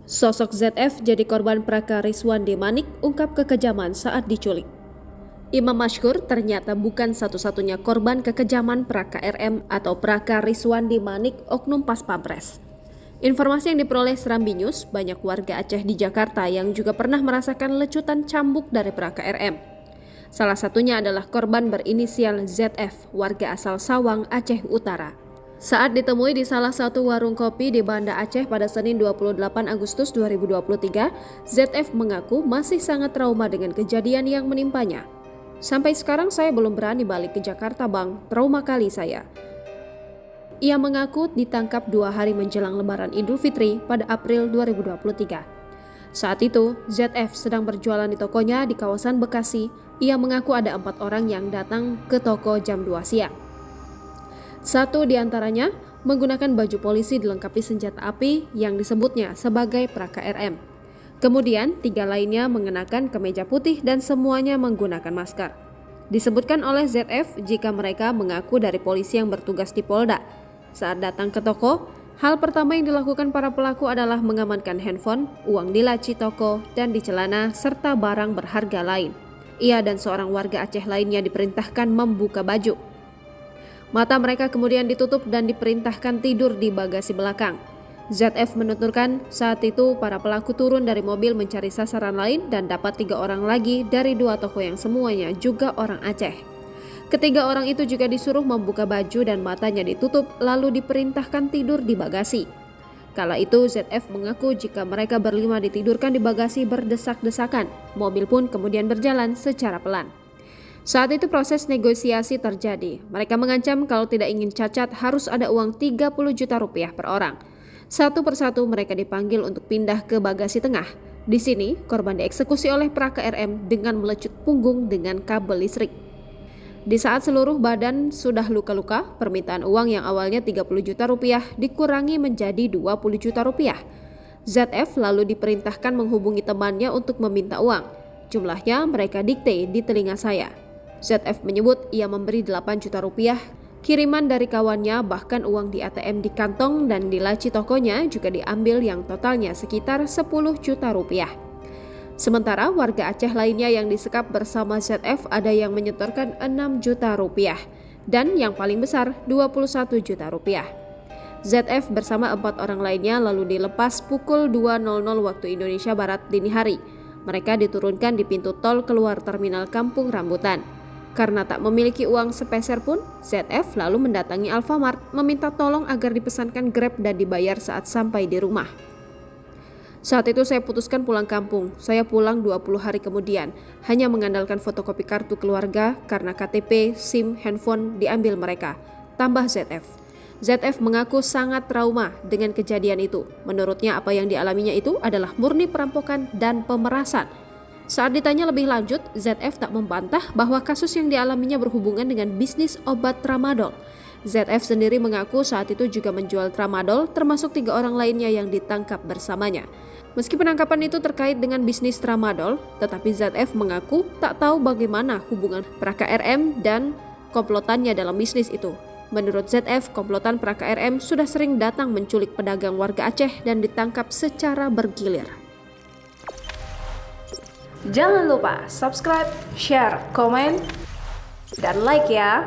Sosok ZF jadi korban Praka Rizwandi Manik ungkap kekejaman saat diculik. Imam Mashkur ternyata bukan satu-satunya korban kekejaman Praka RM atau Praka Rizwandi Manik oknum Pas Pampres. Informasi yang diperoleh Serambi News, banyak warga Aceh di Jakarta yang juga pernah merasakan lecutan cambuk dari Praka RM. Salah satunya adalah korban berinisial ZF, warga asal Sawang, Aceh Utara. Saat ditemui di salah satu warung kopi di Banda Aceh pada Senin 28 Agustus 2023, ZF mengaku masih sangat trauma dengan kejadian yang menimpanya. Sampai sekarang saya belum berani balik ke Jakarta bang, trauma kali saya. Ia mengaku ditangkap 2 hari menjelang Lebaran Idul Fitri pada April 2023. Saat itu, ZF sedang berjualan di tokonya di kawasan Bekasi. Ia mengaku ada 4 orang yang datang ke toko jam 2 siang. Satu di antaranya menggunakan baju polisi dilengkapi senjata api yang disebutnya sebagai Praka RM. Kemudian 3 lainnya mengenakan kemeja putih dan semuanya menggunakan masker. Disebutkan oleh ZF jika mereka mengaku dari polisi yang bertugas di Polda. Saat datang ke toko, hal pertama yang dilakukan para pelaku adalah mengamankan handphone, uang di laci toko, dan di celana serta barang berharga lain. Ia dan seorang warga Aceh lainnya diperintahkan membuka baju. Mata mereka kemudian ditutup dan diperintahkan tidur di bagasi belakang. ZF menuturkan saat itu para pelaku turun dari mobil mencari sasaran lain dan dapat 3 orang lagi dari 2 toko yang semuanya juga orang Aceh. Ketiga orang itu juga disuruh membuka baju dan matanya ditutup lalu diperintahkan tidur di bagasi. Kala itu ZF mengaku jika mereka berlima ditidurkan di bagasi berdesak-desakan, mobil pun kemudian berjalan secara pelan. Saat itu proses negosiasi terjadi. Mereka mengancam kalau tidak ingin cacat harus ada uang 30 juta rupiah per orang. Satu persatu mereka dipanggil untuk pindah ke bagasi tengah. Di sini korban dieksekusi oleh Praka RM dengan melecut punggung dengan kabel listrik. Di saat seluruh badan sudah luka-luka, permintaan uang yang awalnya 30 juta rupiah dikurangi menjadi 20 juta rupiah. ZF lalu diperintahkan menghubungi temannya untuk meminta uang. Jumlahnya mereka dikte di telinga saya. ZF menyebut ia memberi 8 juta rupiah kiriman dari kawannya, bahkan uang di ATM di kantong dan di laci tokonya juga diambil yang totalnya sekitar 10 juta rupiah. Sementara warga Aceh lainnya yang disekap bersama ZF ada yang menyetorkan 6 juta rupiah dan yang paling besar 21 juta rupiah. ZF bersama 4 orang lainnya lalu dilepas pukul 2.00 waktu Indonesia Barat dini hari. Mereka diturunkan di pintu tol keluar terminal Kampung Rambutan. Karena tak memiliki uang sepeser pun, ZF lalu mendatangi Alfamart meminta tolong agar dipesankan Grab dan dibayar saat sampai di rumah. Saat itu saya putuskan pulang kampung. Saya pulang 20 hari kemudian, hanya mengandalkan fotokopi kartu keluarga karena KTP, SIM, handphone diambil mereka. Tambah ZF. ZF mengaku sangat trauma dengan kejadian itu. Menurutnya apa yang dialaminya itu adalah murni perampokan dan pemerasan. Saat ditanya lebih lanjut, ZF tak membantah bahwa kasus yang dialaminya berhubungan dengan bisnis obat tramadol. ZF sendiri mengaku saat itu juga menjual tramadol, termasuk 3 orang lainnya yang ditangkap bersamanya. Meski penangkapan itu terkait dengan bisnis tramadol, tetapi ZF mengaku tak tahu bagaimana hubungan Praka RM dan komplotannya dalam bisnis itu. Menurut ZF, komplotan Praka RM sudah sering datang menculik pedagang warga Aceh dan ditangkap secara bergilir. Jangan lupa subscribe, share, komen, dan like ya.